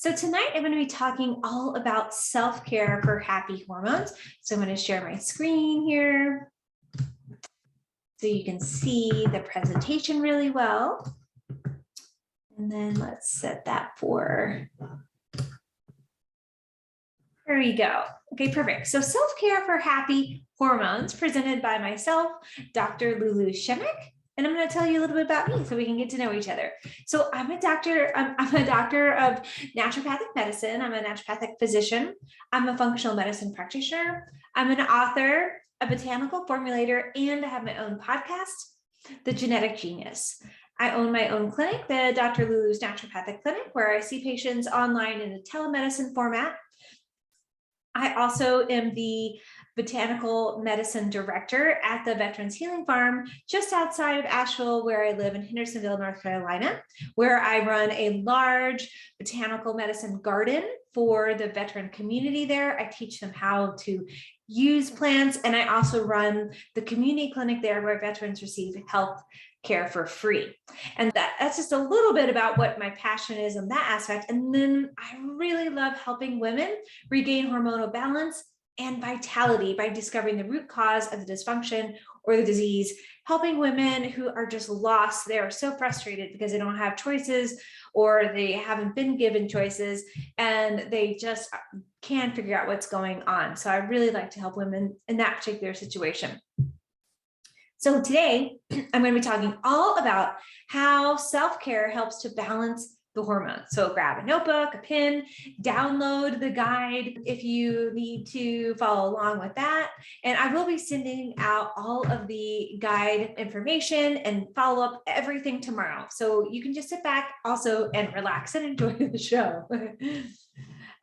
So tonight I'm going to be talking all about self-care for happy hormones. So I'm going to share my screen here so you can see the presentation really well. And then let's set that for, there we go. Okay, perfect. So self-care for happy hormones presented by myself, Dr. LuLu Shemek. And I'm going to tell you a little bit about me so we can get to know each other. So I'm a doctor. I'm a doctor of naturopathic medicine. I'm a naturopathic physician. I'm a functional medicine practitioner. I'm an author, a botanical formulator, and I have my own podcast, The Genetic Genius. I own my own clinic, the Dr. Lulu's Naturopathic Clinic, where I see patients online in a telemedicine format. I also am the botanical medicine director at the Veterans Healing Farm just outside of Asheville, where I live in Hendersonville, North Carolina, where I run a large botanical medicine garden for the veteran community there. I teach them how to use plants, and I also run the community clinic there where veterans receive health care for free. And that's just a little bit about what my passion is in that aspect. And then I really love helping women regain hormonal balance and vitality by discovering the root cause of the dysfunction or the disease, helping women who are just lost. They are so frustrated because they don't have choices or they haven't been given choices and they just can't figure out what's going on. So I really like to help women in that particular situation. So today I'm going to be talking all about how self-care helps to balance the hormones. So grab a notebook, a pen, download the guide if you need to follow along with that. And I will be sending out all of the guide information and follow up everything tomorrow. So you can just sit back also and relax and enjoy the show.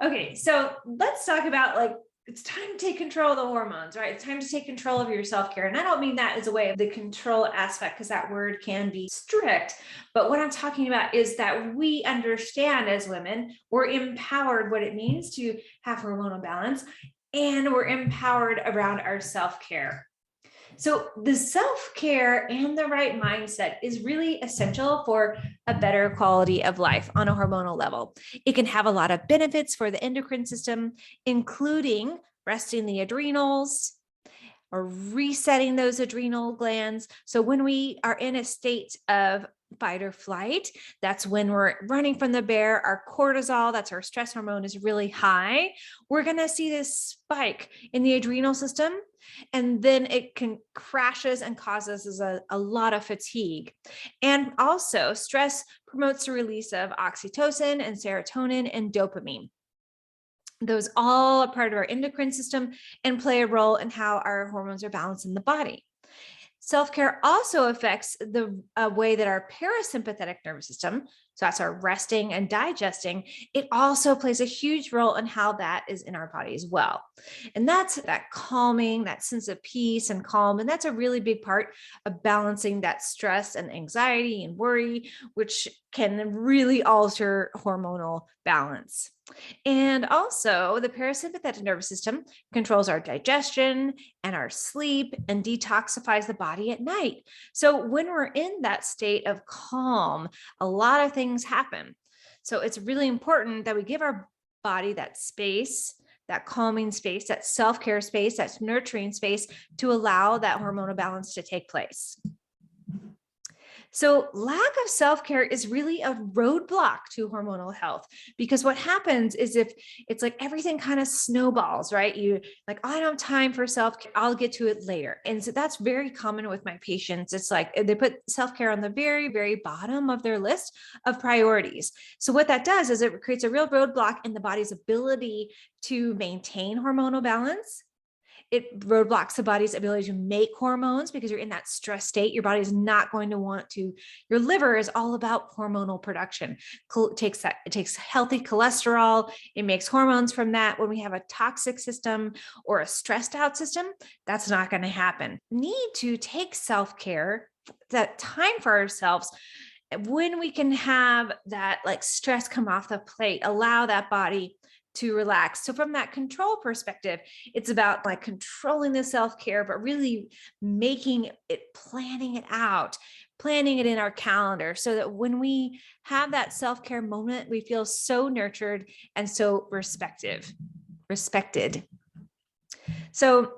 Okay, so let's talk about it's time to take control of the hormones, right? It's time to take control of your self-care. And I don't mean that as a way of the control aspect, because that word can be strict. But what I'm talking about is that we understand as women, we're empowered what it means to have hormonal balance, and we're empowered around our self-care. So the self-care and the right mindset is really essential for a better quality of life on a hormonal level. It can have a lot of benefits for the endocrine system, including resting the adrenals or resetting those adrenal glands. So when we are in a state of fight or flight, that's when we're running from the bear, our cortisol, that's our stress hormone, is really high. We're going to see this spike in the adrenal system, and then it can crashes and causes a lot of fatigue. And also stress promotes the release of oxytocin and serotonin and dopamine. Those all are part of our endocrine system and play a role in how our hormones are balanced in the body. Self-care also affects the way that our parasympathetic nervous system, so that's our resting and digesting, it also plays a huge role in how that is in our body as well. And that's that calming, that sense of peace and calm. And that's a really big part of balancing that stress and anxiety and worry, which can really alter hormonal balance. And also the parasympathetic nervous system controls our digestion and our sleep and detoxifies the body at night. So when we're in that state of calm, a lot of things happen. So it's really important that we give our body that space, that calming space, that self-care space, that nurturing space to allow that hormonal balance to take place. So lack of self-care is really a roadblock to hormonal health, because what happens is if it's like everything kind of snowballs, right? You like, oh, I don't have time for self-care, I'll get to it later. And so that's very common with my patients. It's like they put self-care on the very, very bottom of their list of priorities. So what that does is it creates a real roadblock in the body's ability to maintain hormonal balance. It roadblocks the body's ability to make hormones because you're in that stress state. Your body is not going to want to. Your liver is all about hormonal production. It takes healthy cholesterol. It makes hormones from that. When we have a toxic system or a stressed out system, that's not going to happen. Need to take self-care, that time for ourselves, when we can have that stress come off the plate, allow that body to relax. So from that control perspective, it's about controlling the self-care, but really making it, planning it out, planning it in our calendar so that when we have that self-care moment, we feel so nurtured and so respected. So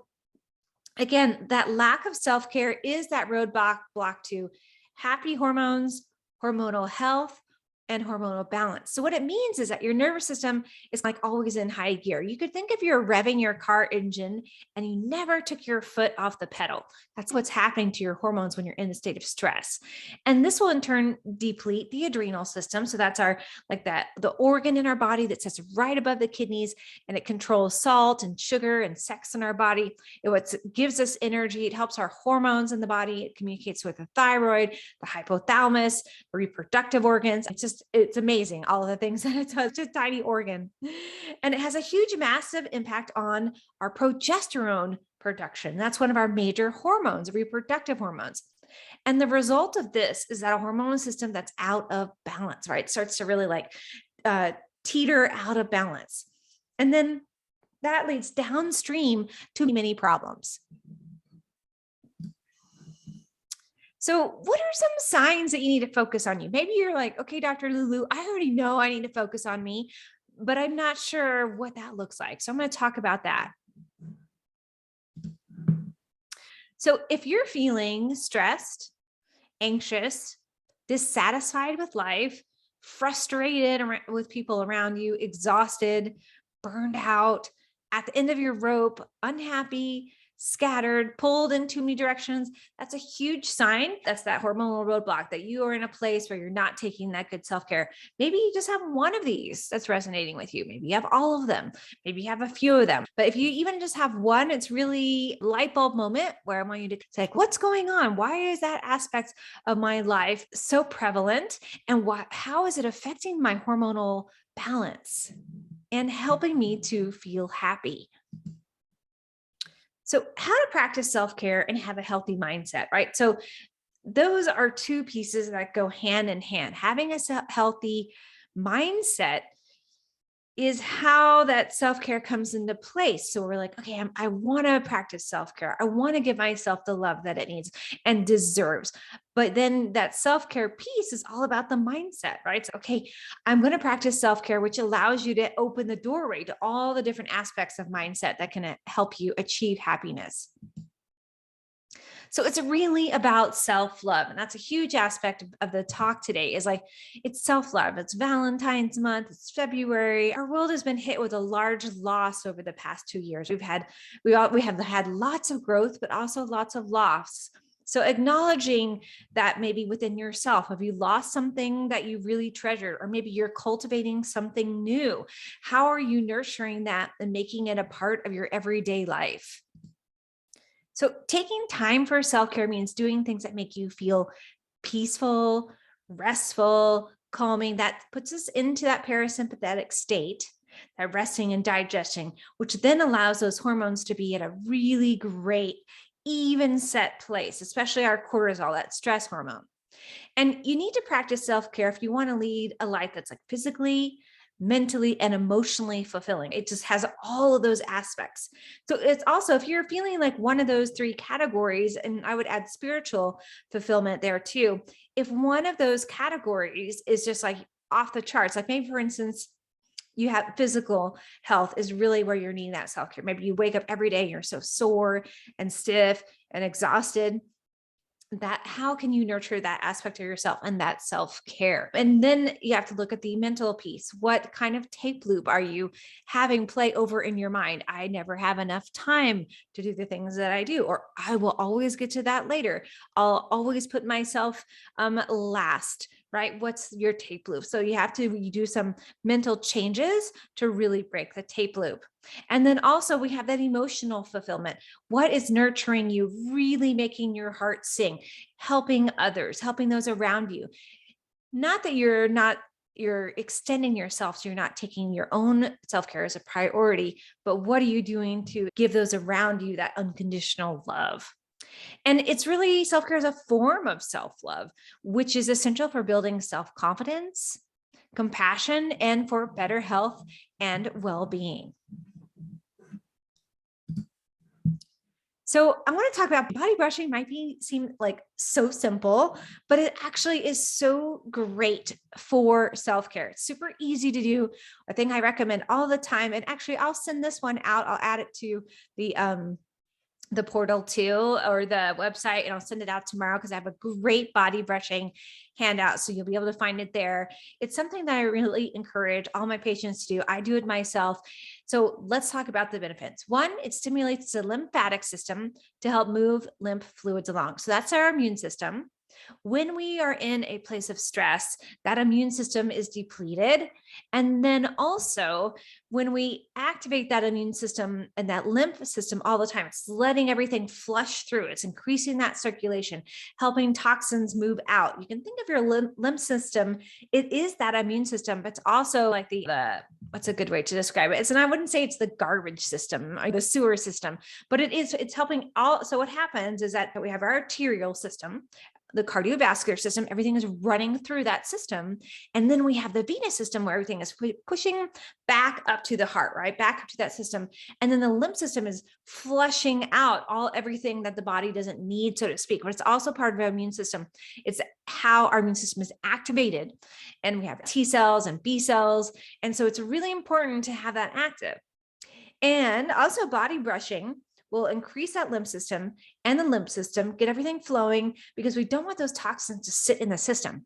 again, that lack of self-care is that roadblock to happy hormones, hormonal health, and hormonal balance. So what it means is that your nervous system is like always in high gear. You could think if you're revving your car engine and you never took your foot off the pedal. That's what's happening to your hormones when you're in a state of stress. And this will in turn deplete the adrenal system. So that's the organ in our body that sits right above the kidneys, and it controls salt and sugar and sex in our body. It gives us energy. It helps our hormones in the body. It communicates with the thyroid, the hypothalamus, the reproductive organs. It's amazing, all of the things that it does. It's just a tiny organ. And it has a huge, massive impact on our progesterone production. That's one of our major hormones, reproductive hormones. And the result of this is that a hormonal system that's out of balance, right? Starts to really teeter out of balance. And then that leads downstream to many problems. So what are some signs that you need to focus on you? Maybe you're like, okay, Dr. LuLu, I already know I need to focus on me, but I'm not sure what that looks like. So I'm going to talk about that. So if you're feeling stressed, anxious, dissatisfied with life, frustrated with people around you, exhausted, burned out, at the end of your rope, unhappy, scattered, pulled in too many directions, that's a huge sign. That's that hormonal roadblock, that you are in a place where you're not taking that good self-care. Maybe you just have one of these that's resonating with you. Maybe you have all of them. Maybe you have a few of them. But if you even just have one, it's really a light bulb moment where I want you to say, what's going on? Why is that aspect of my life so prevalent? And how is it affecting my hormonal balance and helping me to feel happy? So how to practice self-care and have a healthy mindset, right? So those are two pieces that go hand in hand. Having a healthy mindset is how that self-care comes into place. So we're like, okay, I want to practice self-care. I want to give myself the love that it needs and deserves. But then that self-care piece is all about the mindset, right? So, okay, I'm going to practice self-care, which allows you to open the doorway to all the different aspects of mindset that can help you achieve happiness. So it's really about self-love. And that's a huge aspect of the talk today, is it's self-love. It's Valentine's month. It's February. Our world has been hit with a large loss over the past 2 years. We have had lots of growth, but also lots of loss. So acknowledging that maybe within yourself, have you lost something that you really treasured, or maybe you're cultivating something new? How are you nurturing that and making it a part of your everyday life? So taking time for self-care means doing things that make you feel peaceful, restful, calming. That puts us into that parasympathetic state, that resting and digesting, which then allows those hormones to be at a really great, even set place, especially our cortisol, that stress hormone. And you need to practice self-care if you want to lead a life that's physically, mentally, and emotionally fulfilling. It just has all of those aspects. So it's also, if you're feeling like one of those three categories, and I would add spiritual fulfillment there too, if one of those categories is just off the charts, maybe for instance, you have physical health is really where you're needing that self-care. Maybe you wake up every day and you're so sore and stiff and exhausted. How can you nurture that aspect of yourself and that self-care? And then you have to look at the mental piece. What kind of tape loop are you having play over in your mind? I never have enough time to do the things that I do, or I will always get to that later. I'll always put myself last, right? What's your tape loop? So you do some mental changes to really break the tape loop. And then also we have that emotional fulfillment. What is nurturing you, really making your heart sing, helping others, helping those around you? Not that you're extending yourself, so you're not taking your own self-care as a priority, but what are you doing to give those around you that unconditional love? And it's really, self-care is a form of self-love, which is essential for building self-confidence, compassion, and for better health and well-being. So I want to talk about body brushing. Might seem like so simple, but it actually is so great for self-care. It's super easy to do. A thing I recommend all the time. And actually, I'll send this one out. I'll add it to the portal too, or the website, and I'll send it out tomorrow because I have a great body brushing handout. So you'll be able to find it there. It's something that I really encourage all my patients to do. I do it myself. So let's talk about the benefits. One, it stimulates the lymphatic system to help move lymph fluids along. So that's our immune system. When we are in a place of stress, that immune system is depleted. And then also, when we activate that immune system and that lymph system all the time, it's letting everything flush through. It's increasing that circulation, helping toxins move out. You can think of your lymph system. It is that immune system, but it's also like the what's a good way to describe it? And I wouldn't say it's the garbage system or the sewer system, but it's helping all. So what happens is that we have our arterial system, the cardiovascular system, everything is running through that system. And then we have the venous system where everything is pushing back up to the heart, right? Back up to that system. And then the lymph system is flushing out everything that the body doesn't need, so to speak, but it's also part of our immune system. It's how our immune system is activated. And we have T cells and B cells. And so it's really important to have that active. And also body brushing will increase that lymph system and the lymph system, get everything flowing, because we don't want those toxins to sit in the system.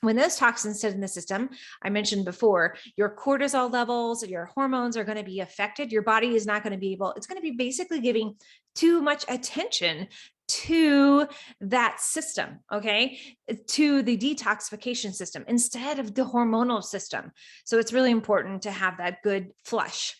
When those toxins sit in the system, I mentioned before, your cortisol levels, your hormones are going to be affected. Your body is not going to be able, it's going to be basically giving too much attention to that system, okay, to the detoxification system instead of the hormonal system. So it's really important to have that good flush.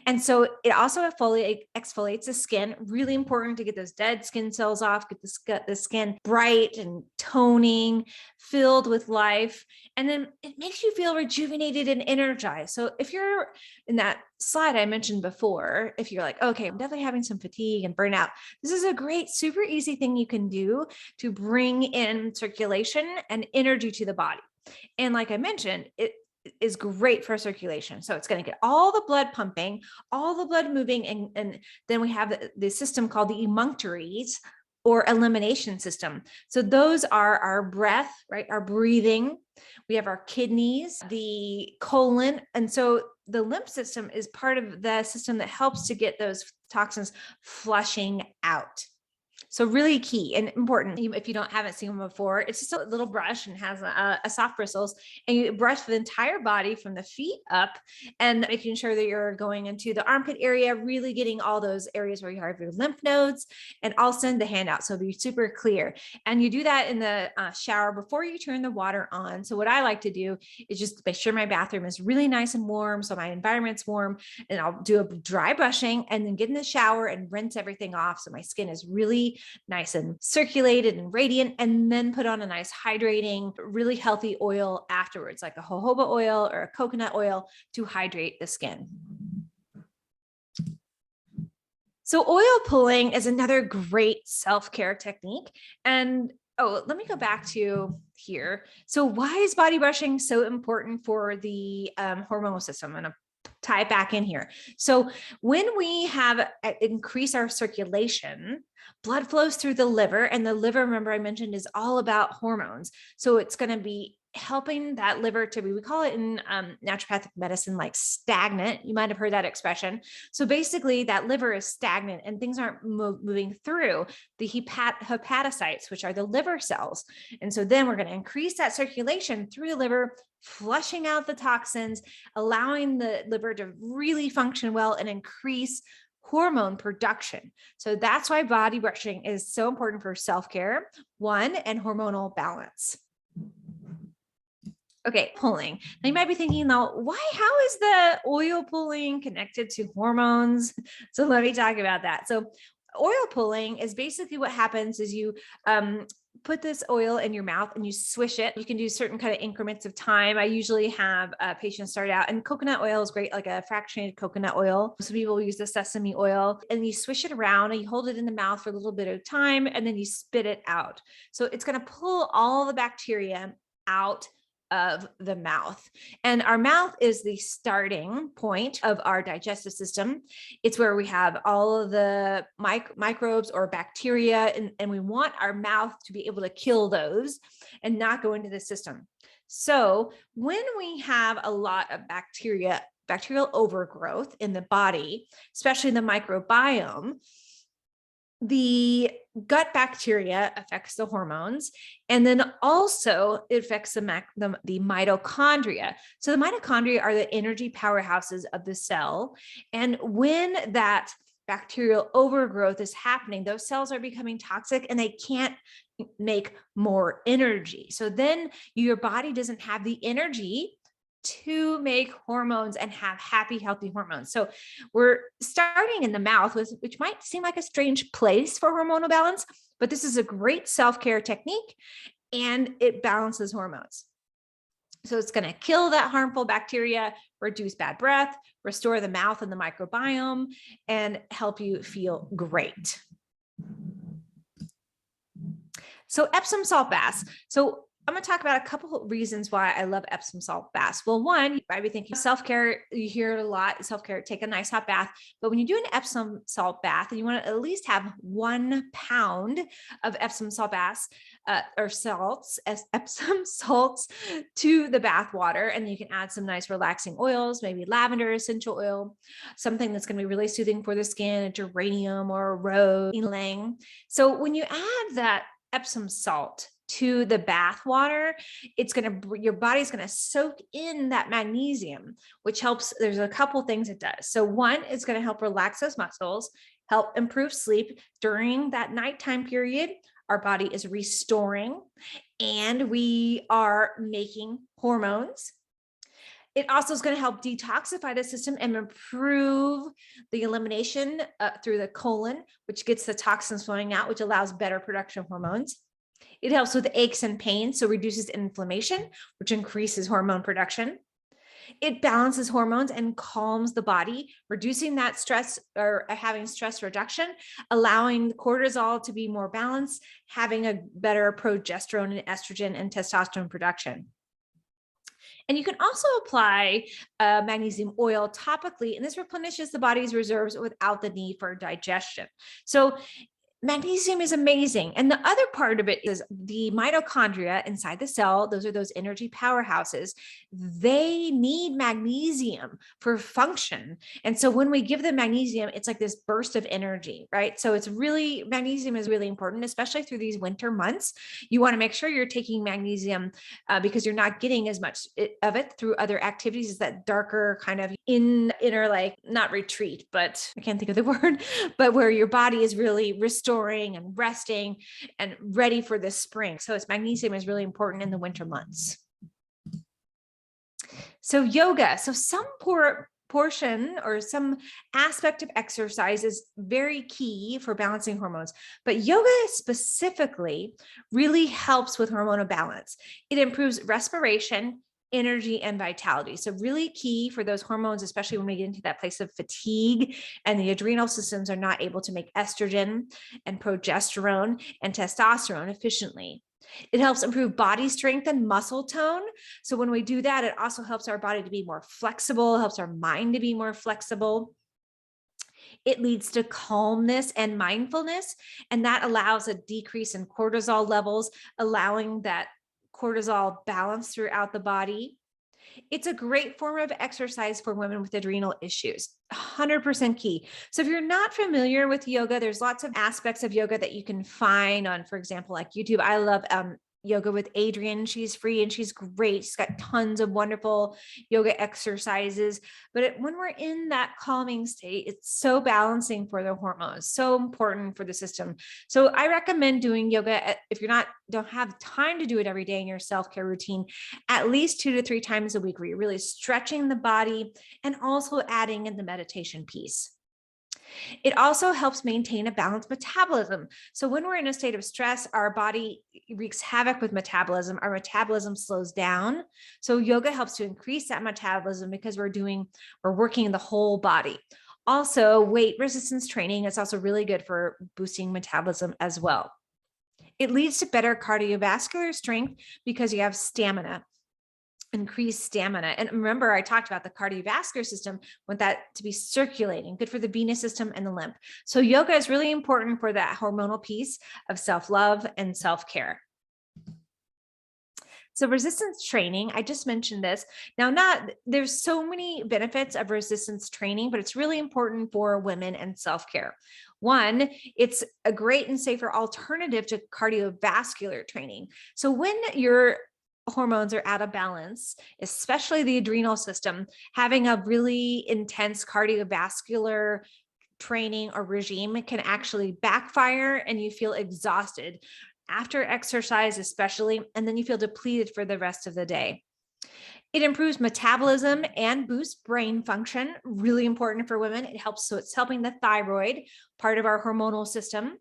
And so it also exfoliates the skin, really important to get those dead skin cells off, get the skin bright and toning, filled with life. And then it makes you feel rejuvenated and energized. So if you're in that slide I mentioned before, if you're like, okay, I'm definitely having some fatigue and burnout, this is a great, super easy thing you can do to bring in circulation and energy to the body. And like I mentioned, it is great for circulation. So it's going to get all the blood pumping, all the blood moving. And then we have the system called the emunctories, or elimination system. So those are our breath, right? Our breathing. We have our kidneys, the colon. And so the lymph system is part of the system that helps to get those toxins flushing out. So really key and important. If you haven't seen one before, it's just a little brush and has a soft bristles, and you brush the entire body from the feet up and making sure that you're going into the armpit area, really getting all those areas where you have your lymph nodes. And I'll send the handout, so it'll be super clear. And you do that in the shower before you turn the water on. So what I like to do is just make sure my bathroom is really nice and warm, so my environment's warm, and I'll do a dry brushing and then get in the shower and rinse everything off, so my skin is really nice and circulated and radiant, and then put on a nice hydrating, really healthy oil afterwards, like a jojoba oil or a coconut oil, to hydrate the skin. So oil pulling is another great self-care technique. And let me go back to here. So why is body brushing so important for the hormonal system? I'm going to tie it back in here. So when we have increase our circulation, blood flows through the liver, and the liver, remember I mentioned, is all about hormones. So it's going to be helping that liver to be, we call it in naturopathic medicine, like stagnant. You might have heard that expression. So basically that liver is stagnant and things aren't moving through the hepatocytes, which are the liver cells. And so then we're going to increase that circulation through the liver, flushing out the toxins, allowing the liver to really function well and increase hormone production. So that's why body brushing is so important for self-care, one, and hormonal balance. Okay, pulling. Now you might be thinking, though, how is the oil pulling connected to hormones? So let me talk about that. So oil pulling is basically what happens is you put this oil in your mouth and you swish it. You can do certain kind of increments of time. I usually have patients start out, and coconut oil is great, like a fractionated coconut oil. Some people use the sesame oil, and you swish it around and you hold it in the mouth for a little bit of time, and then you spit it out. So it's going to pull all the bacteria out of the mouth. And our mouth is the starting point of our digestive system. It's where we have all of the microbes or bacteria, and we want our mouth to be able to kill those and not go into the system. So when we have a lot of bacterial overgrowth in the body, especially the microbiome, the gut bacteria affects the hormones, and then also it affects the mitochondria. So the mitochondria are the energy powerhouses of the cell. And when that bacterial overgrowth is happening, those cells are becoming toxic and they can't make more energy. So then your body doesn't have the energy to make hormones and have happy, healthy hormones. So we're starting in the mouth, which might seem like a strange place for hormonal balance, but this is a great self-care technique and it balances hormones. So it's going to kill that harmful bacteria, reduce bad breath, restore the mouth and the microbiome, and help you feel great. So Epsom salt baths. So I'm going to talk about a couple of reasons why I love Epsom salt baths. Well, one, you might be thinking self-care, you hear it a lot, self-care, take a nice hot bath. But when you do an Epsom salt bath, you want to at least have 1 pound of Epsom salt baths or salts, as Epsom salts to the bath water. And you can add some nice relaxing oils, maybe lavender essential oil, something that's going to be really soothing for the skin, a geranium or a rose ylang. So when you add that Epsom salt to the bath water, your body's going to soak in that magnesium, which helps. There's a couple things it does. So one, it's going to help relax those muscles, help improve sleep during that nighttime period. Our body is restoring and we are making hormones. It also is going to help detoxify the system and improve the elimination through the colon, which gets the toxins flowing out, which allows better production of hormones. It helps with aches and pains, so reduces inflammation, which increases hormone production. It balances hormones and calms the body, reducing that stress or having stress reduction, allowing cortisol to be more balanced, having a better progesterone and estrogen and testosterone production. And you can also apply magnesium oil topically, and this replenishes the body's reserves without the need for digestion. So magnesium is amazing. And the other part of it is the mitochondria inside the cell. Those are those energy powerhouses. They need magnesium for function. And so when we give them magnesium, it's like this burst of energy, right? So magnesium is really important, especially through these winter months. You want to make sure you're taking magnesium because you're not getting as much of it through other activities. It's that darker kind of inner, like not retreat, but I can't think of the word, but where your body is really restoring and resting and ready for the spring. So magnesium is really important in the winter months. So yoga. So some portion or some aspect of exercise is very key for balancing hormones, but yoga specifically really helps with hormonal balance. It improves respiration, energy, and vitality. So really key for those hormones, especially when we get into that place of fatigue and the adrenal systems are not able to make estrogen and progesterone and testosterone efficiently. It helps improve body strength and muscle tone. So when we do that, it also helps our body to be more flexible, helps our mind to be more flexible. It leads to calmness and mindfulness, and that allows a decrease in cortisol levels, allowing that cortisol balance throughout the body. It's a great form of exercise for women with adrenal issues, 100% key. So if you're not familiar with yoga, there's lots of aspects of yoga that you can find on, for example, like YouTube. I love Yoga with Adriene. She's free and she's great. She's got tons of wonderful yoga exercises. But when we're in that calming state, it's so balancing for the hormones, so important for the system. So I recommend doing yoga if don't have time to do it every day in your self-care routine, at least 2 to 3 times a week, where you're really stretching the body and also adding in the meditation piece. It also helps maintain a balanced metabolism. So when we're in a state of stress, our body wreaks havoc with metabolism. Our metabolism slows down. So yoga helps to increase that metabolism because we're working the whole body. Also, weight resistance training is also really good for boosting metabolism as well. It leads to better cardiovascular strength because you have stamina. increase stamina. And remember, I talked about the cardiovascular system, want that to be circulating, good for the venous system and the lymph. So yoga is really important for that hormonal piece of self-love and self-care. So resistance training, I just mentioned this. Now, there's so many benefits of resistance training, but it's really important for women and self-care. One, it's a great and safer alternative to cardiovascular training. So when your hormones are out of balance, especially the adrenal system, having a really intense cardiovascular training or regime can actually backfire and you feel exhausted after exercise, especially, and then you feel depleted for the rest of the day. It improves metabolism and boosts brain function, really important for women. So it's helping the thyroid, part of our hormonal system.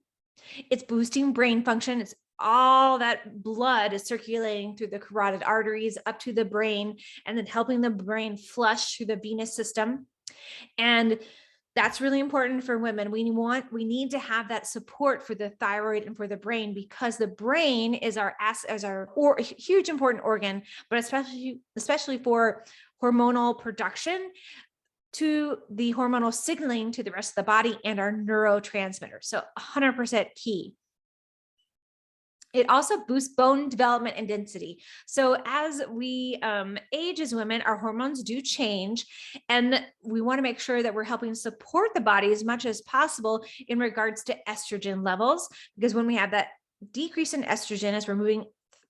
It's boosting brain function. It's all that blood is circulating through the carotid arteries up to the brain, and then helping the brain flush through the venous system. And that's really important for women. We need to have that support for the thyroid and for the brain, because the brain is our huge important organ, but especially for hormonal production, to the hormonal signaling to the rest of the body and our neurotransmitters. So 100% key. It also boosts bone development and density. So as we age as women, our hormones do change, and we want to make sure that we're helping support the body as much as possible in regards to estrogen levels, because when we have that decrease in estrogen as we're moving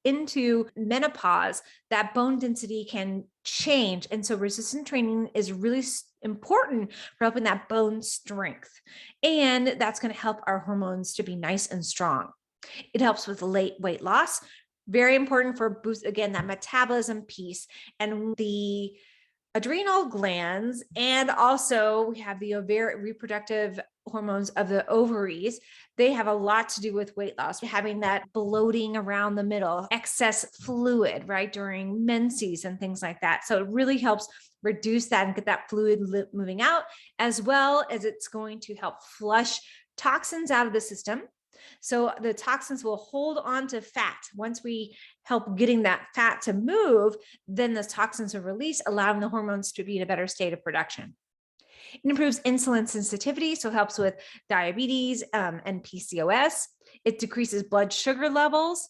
into menopause, that bone density can change. And so resistance training is really important for helping that bone strength. And that's going to help our hormones to be nice and strong. It helps with late weight loss. Very important for boost, again, that metabolism piece and the adrenal glands. And also we have the reproductive hormones of the ovaries. They have a lot to do with weight loss, having that bloating around the middle, excess fluid, right, during menses and things like that. So it really helps reduce that and get that fluid moving out, as well as it's going to help flush toxins out of the system. So the toxins will hold on to fat. Once we help getting that fat to move, then the toxins are released, allowing the hormones to be in a better state of production. It improves insulin sensitivity, so it helps with diabetes and PCOS. It decreases blood sugar levels.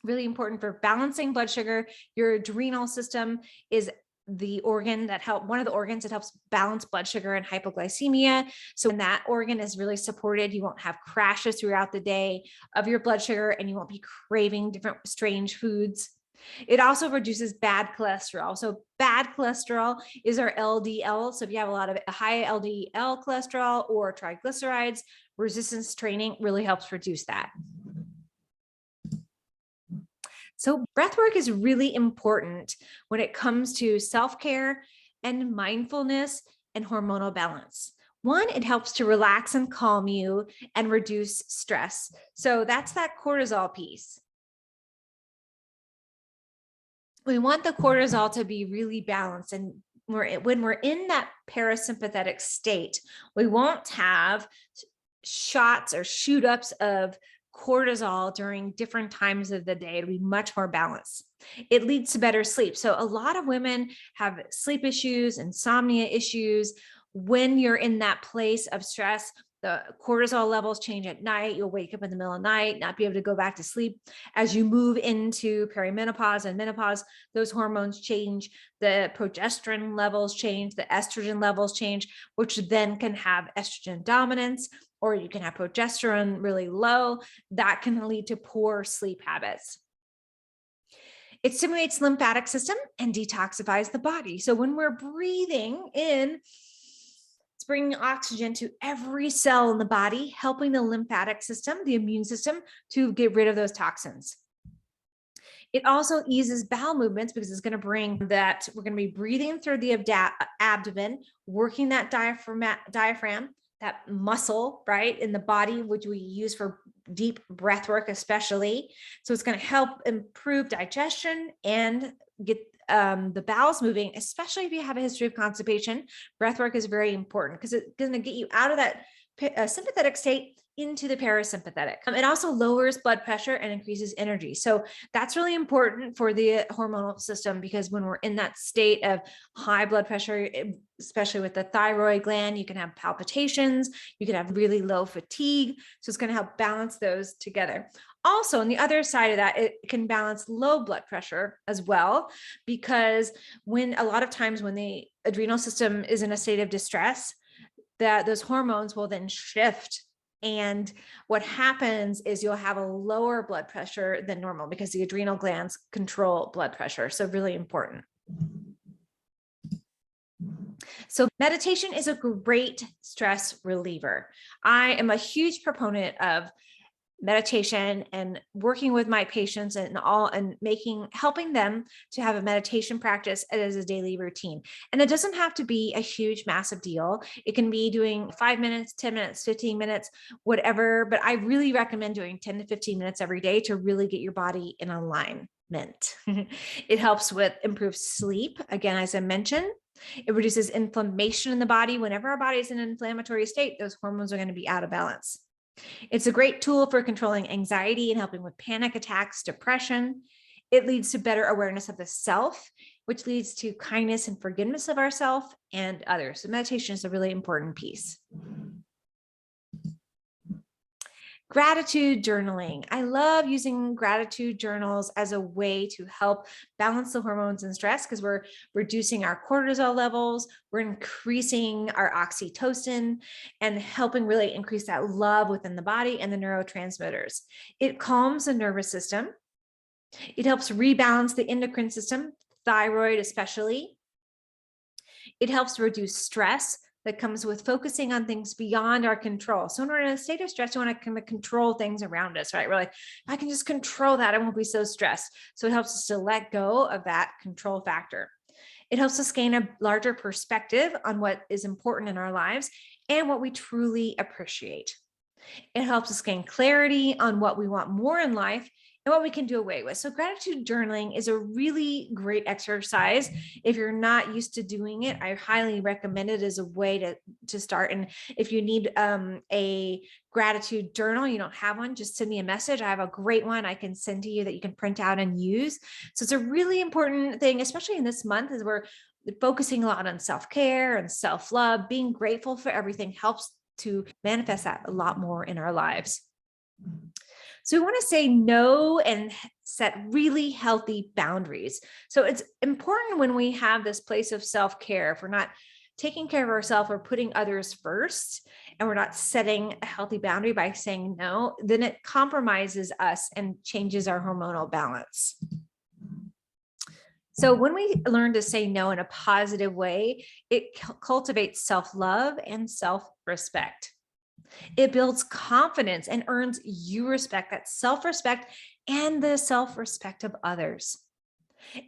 Really important for balancing blood sugar. Your adrenal system is one of the organs that helps balance blood sugar and hypoglycemia. So when that organ is really supported, you won't have crashes throughout the day of your blood sugar, and you won't be craving different strange foods. It also reduces bad cholesterol. So bad cholesterol is our LDL. So if you have a lot of high LDL cholesterol or triglycerides, resistance training really helps reduce that. So breath work is really important when it comes to self-care and mindfulness and hormonal balance. One, it helps to relax and calm you and reduce stress. So that's that cortisol piece. We want the cortisol to be really balanced. And when we're in that parasympathetic state, we won't have shots or shoot ups of cortisol during different times of the day. It'll be much more balanced. It leads to better sleep. So a lot of women have sleep issues, insomnia issues. When you're in that place of stress, the cortisol levels change at night. You'll wake up in the middle of the night, not be able to go back to sleep. As you move into perimenopause and menopause, those hormones change. The progesterone levels change, the estrogen levels change, which then can have estrogen dominance, or you can have progesterone really low. That can lead to poor sleep habits. It stimulates the lymphatic system and detoxifies the body. So when we're breathing in, it's bringing oxygen to every cell in the body, helping the lymphatic system, the immune system, to get rid of those toxins. It also eases bowel movements, because it's going to bring that, we're going to be breathing through the abdomen, working that diaphragm, that muscle, right, in the body, which we use for deep breath work, especially. So it's going to help improve digestion and get the bowels moving, especially if you have a history of constipation. Breath work is very important because it's going to get you out of that sympathetic state into the parasympathetic. It also lowers blood pressure and increases energy. So that's really important for the hormonal system, because when we're in that state of high blood pressure, especially with the thyroid gland, you can have palpitations, you can have really low fatigue. So it's going to help balance those together. Also, on the other side of that, it can balance low blood pressure as well, because a lot of times when the adrenal system is in a state of distress, that those hormones will then shift. And what happens is you'll have a lower blood pressure than normal, because the adrenal glands control blood pressure. So really important. So meditation is a great stress reliever. I am a huge proponent of meditation and working with my patients and helping them to have a meditation practice as a daily routine. And it doesn't have to be a huge, massive deal. It can be doing 5 minutes, 10 minutes, 15 minutes, whatever. But I really recommend doing 10 to 15 minutes every day to really get your body in alignment. It helps with improved sleep. Again, as I mentioned, it reduces inflammation in the body. Whenever our body is in an inflammatory state, those hormones are going to be out of balance. It's a great tool for controlling anxiety and helping with panic attacks, depression. It leads to better awareness of the self, which leads to kindness and forgiveness of ourselves and others. So meditation is a really important piece. Gratitude journaling. I love using gratitude journals as a way to help balance the hormones and stress, because we're reducing our cortisol levels, we're increasing our oxytocin, and helping really increase that love within the body and the neurotransmitters. It calms the nervous system. It helps rebalance the endocrine system, thyroid especially. It helps reduce stress that comes with focusing on things beyond our control. So when we're in a state of stress, we want to kind of control things around us, right? We're like, if I can just control that, I won't be so stressed. So it helps us to let go of that control factor. It helps us gain a larger perspective on what is important in our lives and what we truly appreciate. It helps us gain clarity on what we want more in life and what we can do away with. So gratitude journaling is a really great exercise. If you're not used to doing it, I highly recommend it as a way to start. And if you need a gratitude journal, you don't have one, just send me a message. I have a great one I can send to you that you can print out and use. So it's a really important thing, especially in this month, as we're focusing a lot on self-care and self-love. Being grateful for everything helps to manifest that a lot more in our lives. So we want to say no and set really healthy boundaries. So it's important when we have this place of self-care, if we're not taking care of ourselves or putting others first, and we're not setting a healthy boundary by saying no, then it compromises us and changes our hormonal balance. So when we learn to say no in a positive way, it cultivates self-love and self-respect. It builds confidence and earns you respect, that self-respect and the self-respect of others.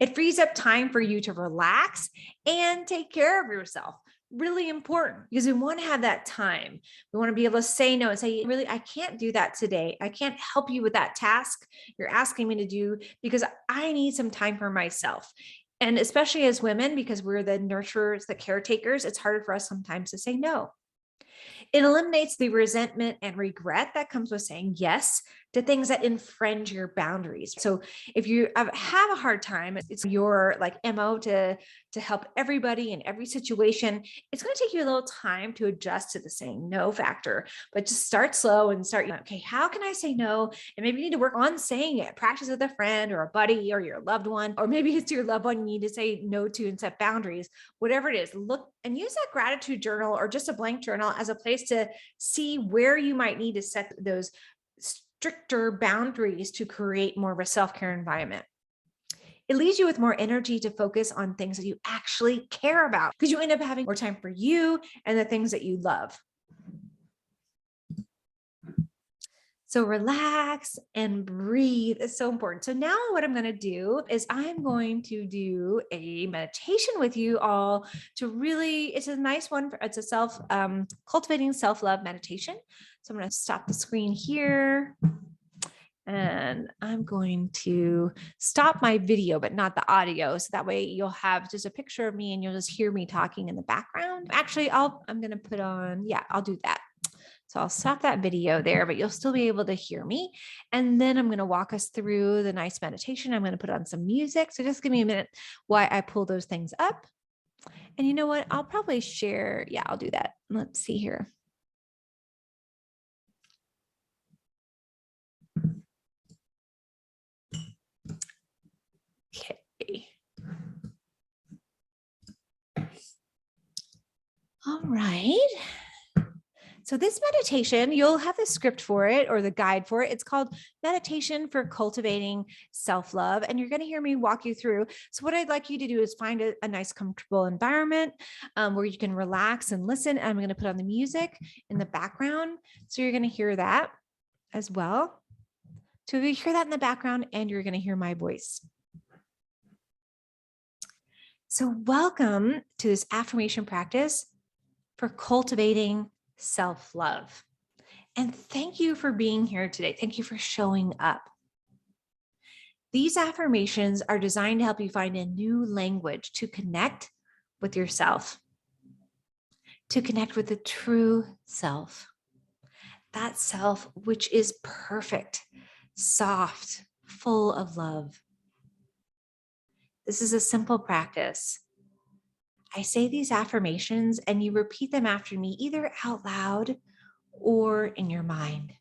It frees up time for you to relax and take care of yourself. Really important, because we want to have that time. We want to be able to say no and say, really, I can't do that today. I can't help you with that task you're asking me to do, because I need some time for myself. And especially as women, because we're the nurturers, the caretakers, it's harder for us sometimes to say no. It eliminates the resentment and regret that comes with saying yes to things that infringe your boundaries. So if you have a hard time, it's your MO to help everybody in every situation. It's going to take you a little time to adjust to the saying no factor, but just start slow and start, okay, how can I say no? And maybe you need to work on saying it, practice with a friend or a buddy or your loved one, or maybe it's your loved one you need to say no to and set boundaries, whatever it is. Look and use that gratitude journal or just a blank journal as a place to see where you might need to set those stricter boundaries to create more of a self-care environment. It leaves you with more energy to focus on things that you actually care about, because you end up having more time for you and the things that you love. So relax and breathe is so important. So now what I'm going to do is I'm going to do a meditation with you all to really, it's a nice one. It's a cultivating self-love meditation. So I'm going to stop the screen here. And I'm going to stop my video, but not the audio. So that way you'll have just a picture of me and you'll just hear me talking in the background. Actually, I'm going to put on, I'll do that. So I'll stop that video there, but you'll still be able to hear me. And then I'm going to walk us through the nice meditation. I'm going to put on some music. So just give me a minute while I pull those things up. And you know what? I'll probably share. Yeah, I'll do that. Let's see here. Okay. All right. So this meditation, you'll have the script for it or the guide for it. It's called Meditation for Cultivating Self-Love. And you're going to hear me walk you through. So what I'd like you to do is find a nice, comfortable environment where you can relax and listen. I'm going to put on the music in the background. So you're going to hear that as well. So you hear that in the background and you're going to hear my voice. So welcome to this affirmation practice for cultivating self-love. And thank you for being here today. Thank you for showing up. These affirmations are designed to help you find a new language to connect with yourself, to connect with the true self, that self which is perfect, soft, full of love. This is a simple practice. I say these affirmations and you repeat them after me, either out loud or in your mind.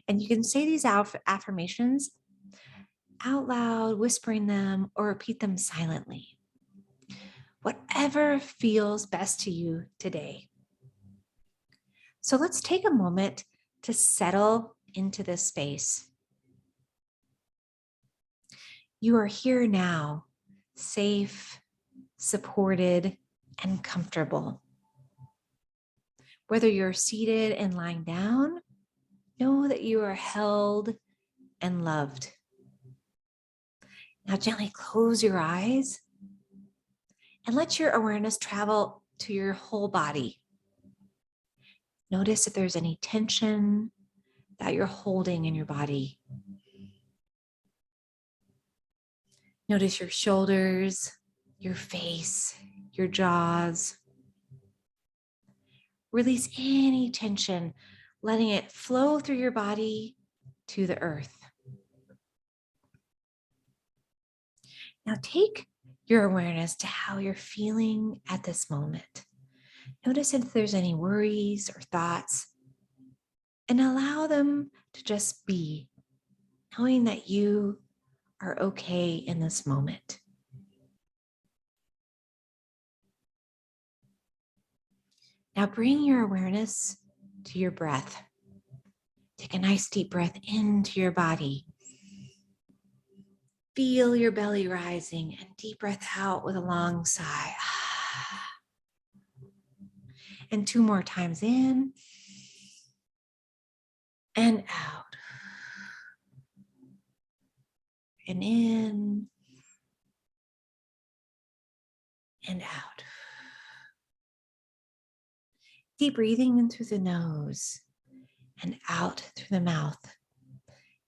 And you can say these affirmations out loud, whispering them, or repeat them silently. Whatever feels best to you today. So let's take a moment to settle into this space. You are here now, safe, supported, and comfortable. Whether you're seated and lying down, know that you are held and loved. Now gently close your eyes and let your awareness travel to your whole body. Notice if there's any tension that you're holding in your body. Notice your shoulders, your face, your jaws. Release any tension, letting it flow through your body to the earth. Now take your awareness to how you're feeling at this moment. Notice if there's any worries or thoughts, and allow them to just be, knowing that you are okay in this moment. Now bring your awareness to your breath. Take a nice deep breath into your body. Feel your belly rising and deep breath out with a long sigh. And 2 more times in and out. And in and out. Deep breathing in through the nose and out through the mouth.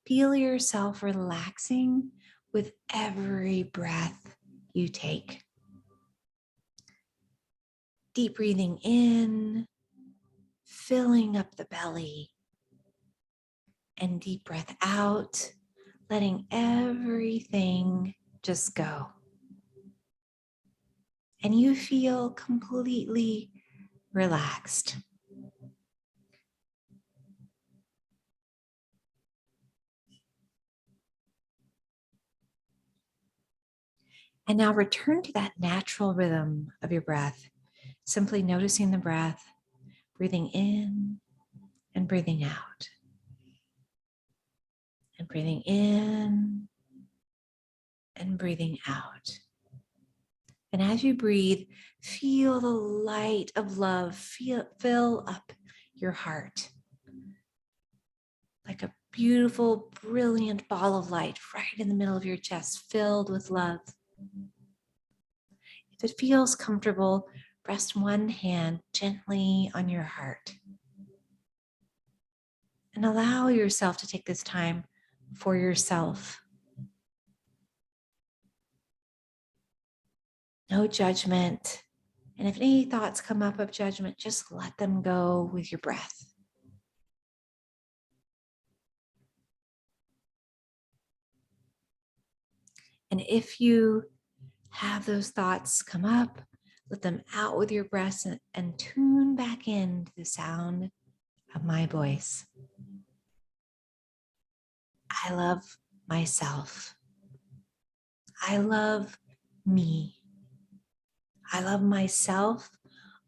Feel yourself relaxing with every breath you take. Deep breathing in, filling up the belly, and deep breath out, letting everything just go. And you feel completely relaxed. And now return to that natural rhythm of your breath, simply noticing the breath, breathing in and breathing out. And breathing in and breathing out. And as you breathe, feel the light of love fill up your heart. Like a beautiful, brilliant ball of light right in the middle of your chest, filled with love. If it feels comfortable, rest one hand gently on your heart. And allow yourself to take this time for yourself. No judgment. And if any thoughts come up of judgment, just let them go with your breath. And if you have those thoughts come up, let them out with your breath and tune back into the sound of my voice. I love myself. I love me. I love myself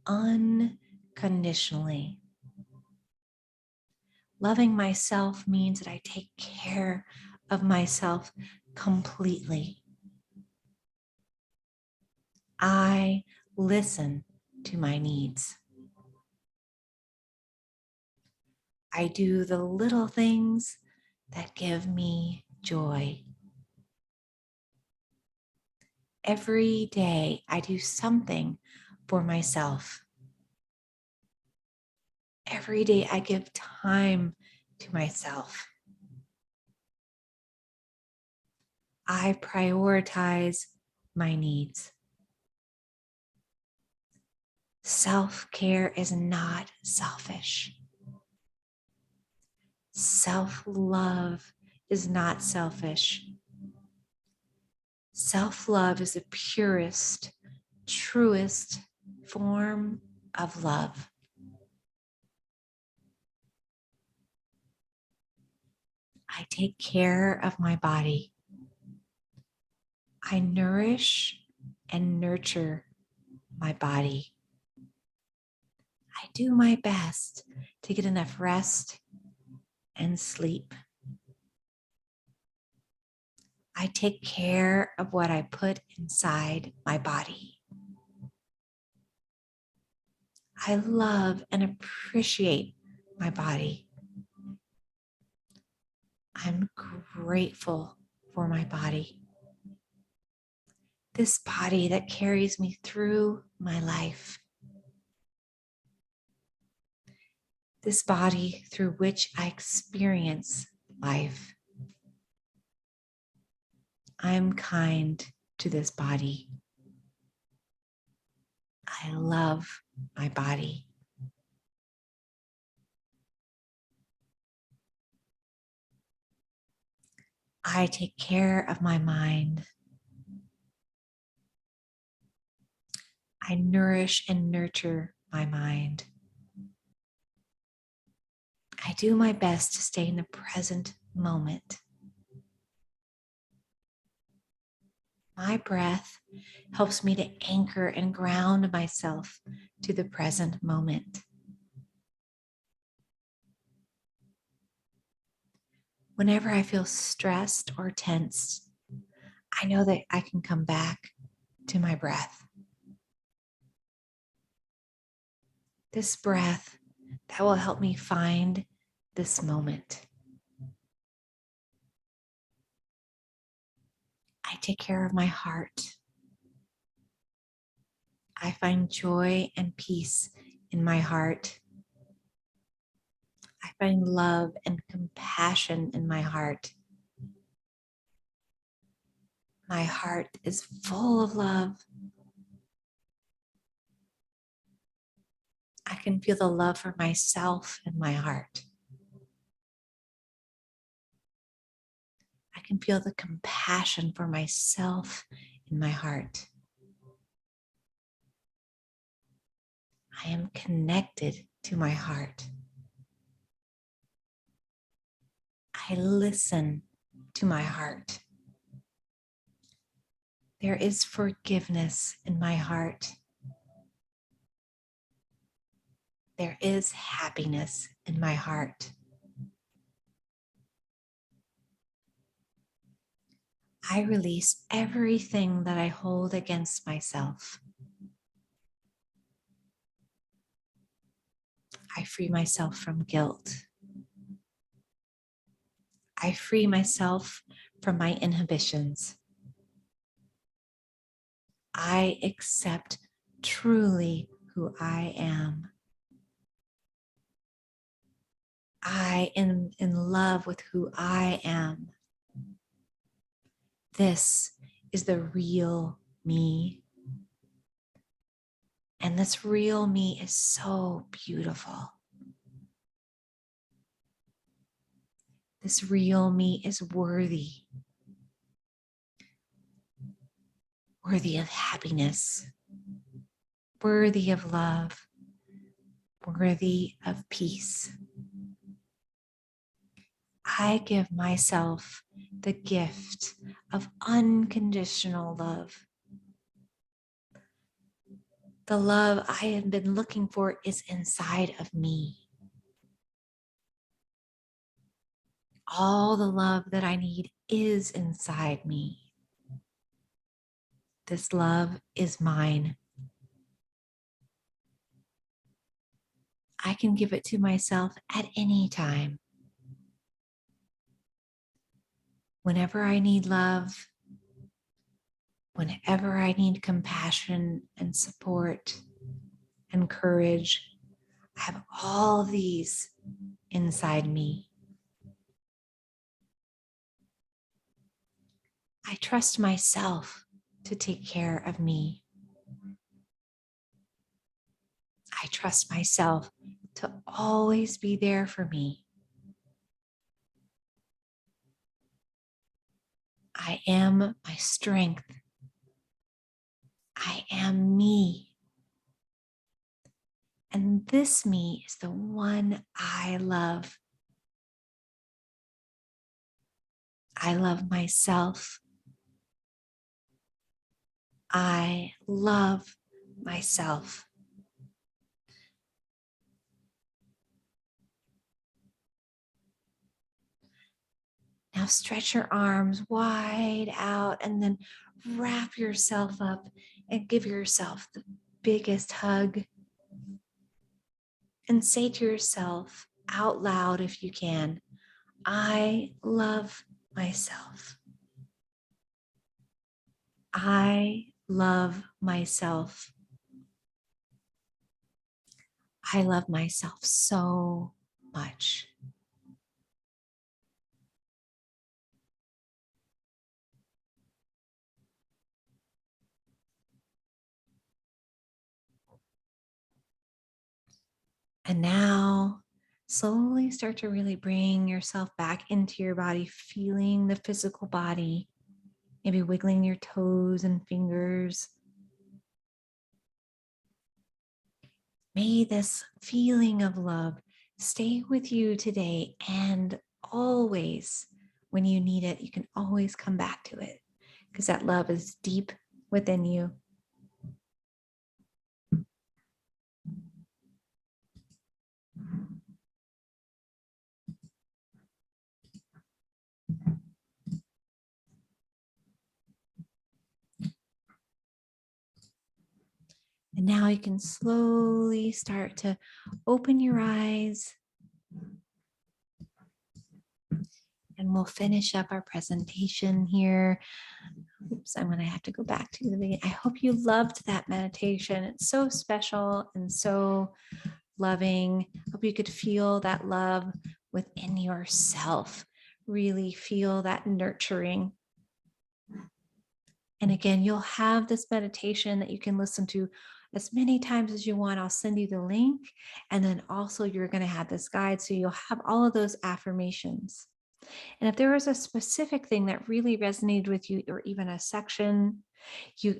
unconditionally. Loving myself means that I take care of myself completely. I listen to my needs. I do the little things that give me joy. Every day I do something for myself. Every day I give time to myself. I prioritize my needs. Self-care is not selfish. Self-love is not selfish. Self-love is the purest, truest form of love. I take care of my body. I nourish and nurture my body. I do my best to get enough rest and sleep. I take care of what I put inside my body. I love and appreciate my body. I'm grateful for my body. This body that carries me through my life. This body through which I experience life. I'm kind to this body. I love my body. I take care of my mind. I nourish and nurture my mind. I do my best to stay in the present moment. My breath helps me to anchor and ground myself to the present moment. Whenever I feel stressed or tensed, I know that I can come back to my breath. This breath that will help me find this moment. I take care of my heart. I find joy and peace in my heart. I find love and compassion in my heart. My heart is full of love. I can feel the love for myself in my heart. I can feel the compassion for myself in my heart. I am connected to my heart. I listen to my heart. There is forgiveness in my heart. There is happiness in my heart. I release everything that I hold against myself. I free myself from guilt. I free myself from my inhibitions. I accept truly who I am. I am in love with who I am. This is the real me. And this real me is so beautiful. This real me is worthy. worthy of happiness, worthy of love, worthy of peace. I give myself the gift of unconditional love. The love I have been looking for is inside of me. All the love that I need is inside me. This love is mine. I can give it to myself at any time. Whenever I need love, whenever I need compassion and support and courage, I have all these inside me. I trust myself to take care of me. I trust myself to always be there for me. I am my strength. I am me. And this me is the one I love. I love myself. I love myself. Now stretch your arms wide out and then wrap yourself up and give yourself the biggest hug. And say to yourself out loud if you can, I love myself. I love myself. I love myself so much. And now slowly start to really bring yourself back into your body, feeling the physical body, maybe wiggling your toes and fingers. May this feeling of love stay with you today and always. When you need it, you can always come back to it because that love is deep within you. And now you can slowly start to open your eyes. And we'll finish up our presentation here. Oops, I'm going to have to go back to the beginning. I hope you loved that meditation. It's so special and so loving. Hope you could feel that love within yourself. Really feel that nurturing. And again, you'll have this meditation that you can listen to as many times as you want. I'll send you the link. And then also you're going to have this guide. So you'll have all of those affirmations. And if there was a specific thing that really resonated with you, or even a section,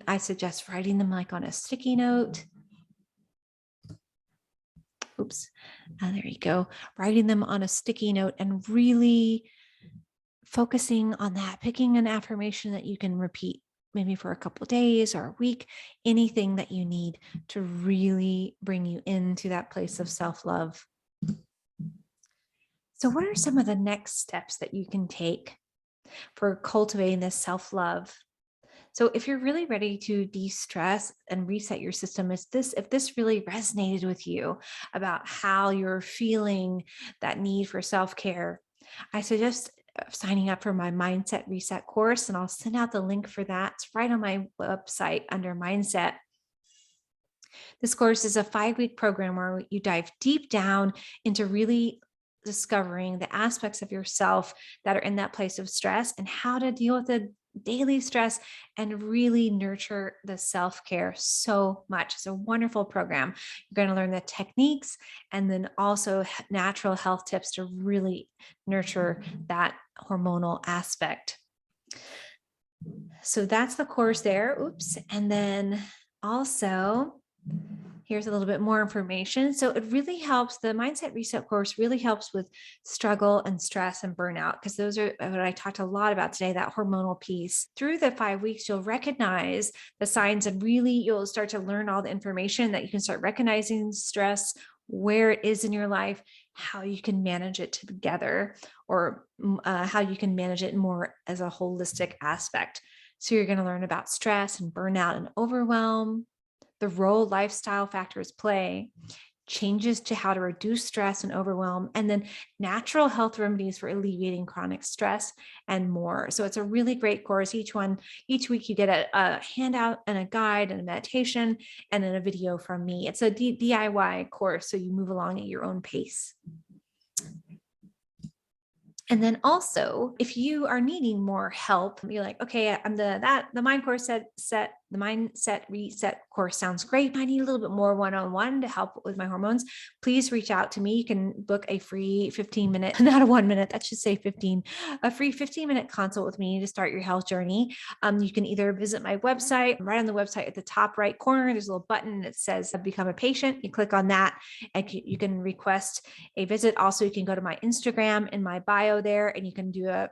I suggest writing them like on a sticky note. Oops, there you go. Writing them on a sticky note and really focusing on that, picking an affirmation that you can repeat maybe for a couple of days or a week, anything that you need to really bring you into that place of self-love. So what are some of the next steps that you can take for cultivating this self-love? So if you're really ready to de-stress and reset your system, if this really resonated with you about how you're feeling that need for self-care, I suggest signing up for my Mindset Reset course, and I'll send out the link for that. It's right on my website under Mindset. This course is a 5-week program where you dive deep down into really discovering the aspects of yourself that are in that place of stress and how to deal with the daily stress and really nurture the self-care so much. It's a wonderful program. You're going to learn the techniques and then also natural health tips to really nurture that hormonal aspect. So that's the course there. Oops. And then also, here's a little bit more information. So it really helps. The Mindset Reset course really helps with struggle and stress and burnout, because those are what I talked a lot about today, that hormonal piece. Through the 5 weeks, you'll recognize the signs and really you'll start to learn all the information that you can start recognizing stress, where it is in your life, how you can manage it together, or how you can manage it more as a holistic aspect. So you're going to learn about stress and burnout and overwhelm, the role lifestyle factors play, changes to how to reduce stress and overwhelm, and then natural health remedies for alleviating chronic stress and more. So it's a really great course. Each week you get a handout and a guide and a meditation and then a video from me. It's a DIY course, so you move along at your own pace. And then also, if you are needing more help, you're like, okay, I'm the Mindset Reset course sounds great. I need a little bit more one-on-one to help with my hormones. Please reach out to me. You can book a free 15-minute, not a 1 minute, that should say 15, a free 15-minute consult with me to start your health journey. You can either visit my website. Right on the website at the top right corner, there's a little button that says become a patient. You click on that and you can request a visit. Also, you can go to my Instagram in my bio there, and you can do a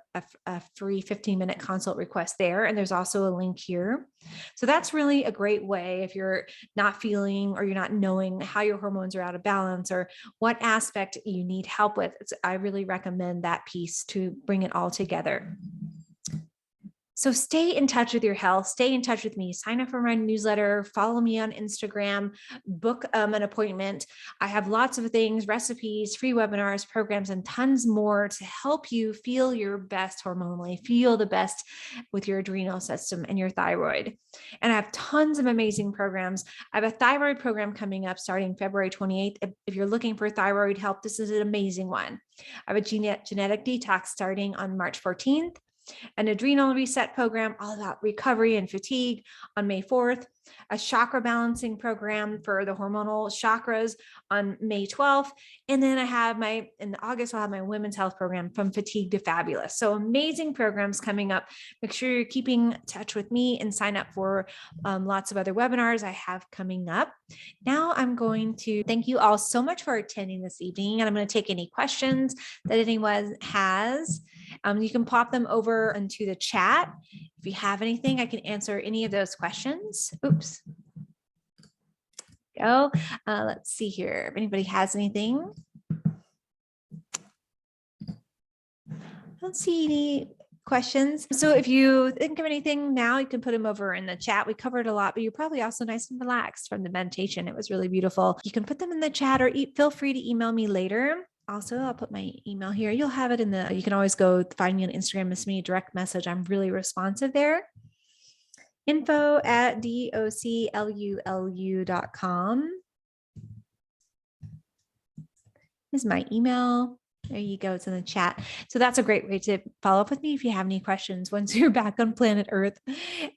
free 15-minute consult request there. And there's also a link here. So that's really a great way if you're not feeling or you're not knowing how your hormones are out of balance or what aspect you need help with. I really recommend that piece to bring it all together. So stay in touch with your health, stay in touch with me, sign up for my newsletter, follow me on Instagram, book an appointment. I have lots of things, recipes, free webinars, programs, and tons more to help you feel your best hormonally, feel the best with your adrenal system and your thyroid. And I have tons of amazing programs. I have a thyroid program coming up starting February 28th. If you're looking for thyroid help, this is an amazing one. I have a genetic detox starting on March 14th. An adrenal reset program all about recovery and fatigue on May 4th, a chakra balancing program for the hormonal chakras on May 12th. And then in August, I'll have my women's health program from fatigue to fabulous. So amazing programs coming up. Make sure you're keeping in touch with me and sign up for lots of other webinars I have coming up. Now I'm going to thank you all so much for attending this evening. And I'm going to take any questions that anyone has. You can pop them over into the chat. If you have anything, I can answer any of those questions. Oops. Go. Let's see here. If anybody has anything. I don't see any questions. So if you think of anything now, you can put them over in the chat. We covered a lot, but you're probably also nice and relaxed from the meditation. It was really beautiful. You can put them in the chat or feel free to email me later. Also, I'll put my email here. You'll have it you can always go find me on Instagram, miss me, direct message. I'm really responsive there. info@doclulu.com is my email. There you go. It's in the chat. So that's a great way to follow up with me if you have any questions once you're back on planet Earth.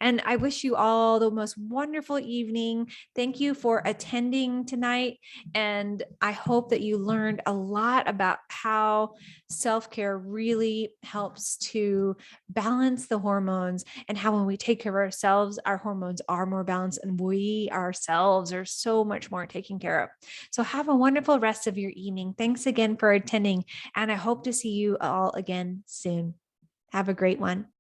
And I wish you all the most wonderful evening. Thank you for attending tonight. And I hope that you learned a lot about how self-care really helps to balance the hormones, and how when we take care of ourselves, our hormones are more balanced and we ourselves are so much more taken care of. So have a wonderful rest of your evening. Thanks again for attending. And I hope to see you all again soon. Have a great one.